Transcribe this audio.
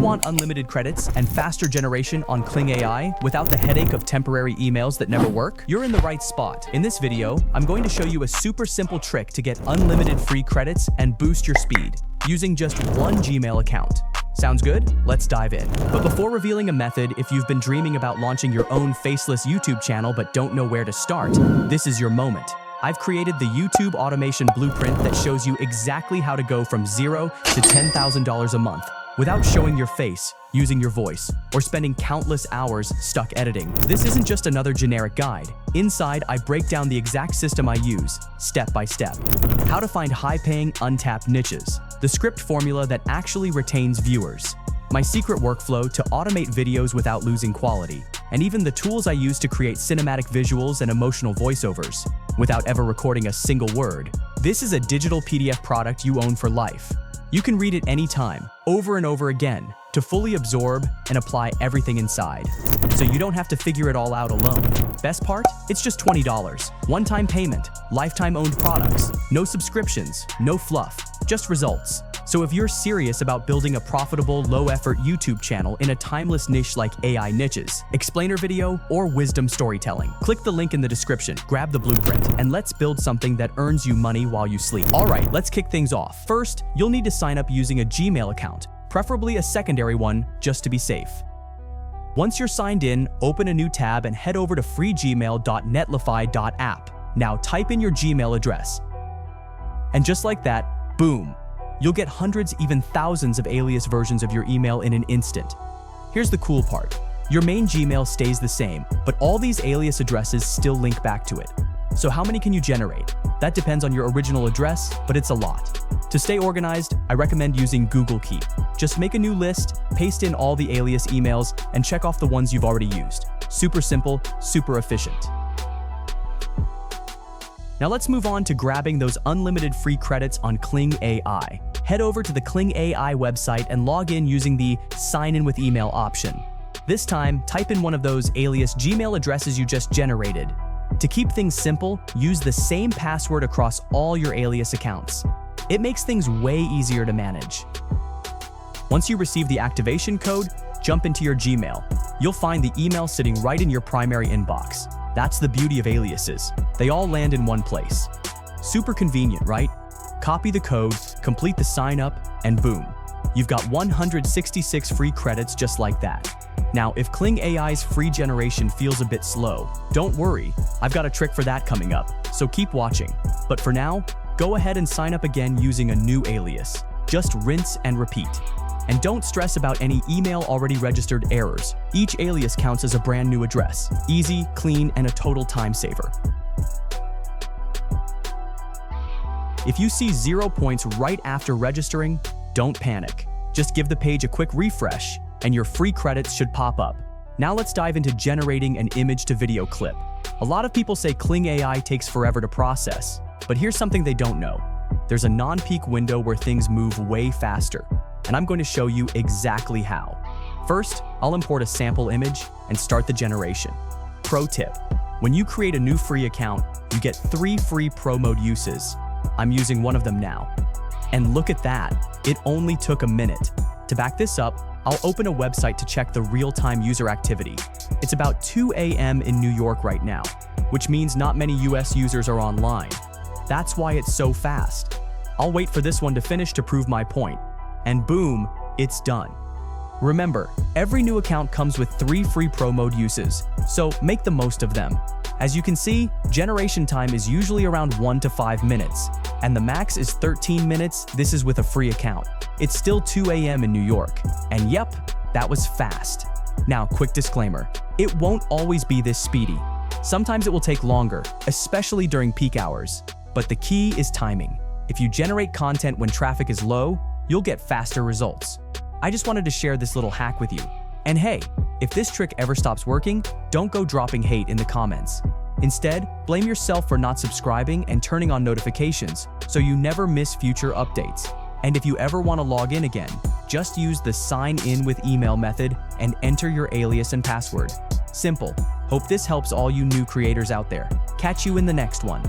want unlimited credits and faster generation on Kling AI without the headache of temporary emails that never work? You're in the right spot. In this video, I'm going to show you a super simple trick to get unlimited free credits and boost your speed using just one Gmail account. Sounds good? Let's dive in. But before revealing a method, if you've been dreaming about launching your own faceless YouTube channel but don't know where to start, this is your moment. I've created the YouTube automation blueprint that shows you exactly how to go from $0 to $10,000 a month without showing your face, using your voice, or spending countless hours stuck editing. This isn't just another generic guide. Inside, I break down the exact system I use, step by step. How to find high-paying, untapped niches, the script formula that actually retains viewers, my secret workflow to automate videos without losing quality, and even the tools I use to create cinematic visuals and emotional voiceovers without ever recording a single word. This is a digital PDF product you own for life. You can read it anytime, over and over again, to fully absorb and apply everything inside, so you don't have to figure it all out alone. Best part? It's just $20. One-time payment, lifetime owned products, no subscriptions, no fluff, just results. So if you're serious about building a profitable, low-effort YouTube channel in a timeless niche like AI niches, explainer video, or wisdom storytelling, click the link in the description, grab the blueprint, and let's build something that earns you money while you sleep. All right, let's kick things off. First, you'll need to sign up using a Gmail account, preferably a secondary one, just to be safe. Once you're signed in, open a new tab and head over to freegmail.netlify.app. Now type in your Gmail address. And just like that, boom, you'll get hundreds, even thousands of alias versions of your email in an instant. Here's the cool part. Your main Gmail stays the same, but all these alias addresses still link back to it. So how many can you generate? That depends on your original address, but it's a lot. To stay organized, I recommend using Google Keep. Just make a new list, paste in all the alias emails, and check off the ones you've already used. Super simple, super efficient. Now let's move on to grabbing those unlimited free credits on Kling AI. Head over to the Kling AI website and log in using the Sign in with Email option. This time, type in one of those alias Gmail addresses you just generated. To keep things simple, use the same password across all your alias accounts. It makes things way easier to manage. Once you receive the activation code, jump into your Gmail. You'll find the email sitting right in your primary inbox. That's the beauty of aliases. They all land in one place. Super convenient, right? Copy the code, complete the sign up, and boom, you've got 166 free credits just like that. Now, if Kling AI's free generation feels a bit slow, don't worry, I've got a trick for that coming up, so keep watching. But for now, go ahead and sign up again using a new alias. Just rinse and repeat. And don't stress about any email already registered errors. Each alias counts as a brand new address. Easy, clean, and a total time saver. If you see 0 points right after registering, don't panic. Just give the page a quick refresh, and your free credits should pop up. Now let's dive into generating an image to video clip. A lot of people say Kling AI takes forever to process, but here's something they don't know. There's a non-peak window where things move way faster, and I'm going to show you exactly how. First, I'll import a sample image and start the generation. Pro tip: when you create a new free account, you get 3 free pro mode uses. I'm using one of them now. And look at that, it only took a minute. To back this up, I'll open a website to check the real-time user activity. It's about 2 a.m. in New York right now, which means not many US users are online. That's why it's so fast. I'll wait for this one to finish to prove my point. And boom, it's done. Remember, every new account comes with 3 free pro mode uses, so make the most of them. As you can see, generation time is usually around 1 to 5 minutes, and the max is 13 minutes. This is with a free account. It's still 2 a.m. in New York, and yep, that was fast. Now, quick disclaimer, it won't always be this speedy. Sometimes it will take longer, especially during peak hours, but the key is timing. If you generate content when traffic is low, you'll get faster results. I just wanted to share this little hack with you. And hey, if this trick ever stops working, don't go dropping hate in the comments. Instead, blame yourself for not subscribing and turning on notifications so you never miss future updates. And if you ever want to log in again, just use the sign in with email method and enter your alias and password. Simple. Hope this helps all you new creators out there. Catch you in the next one.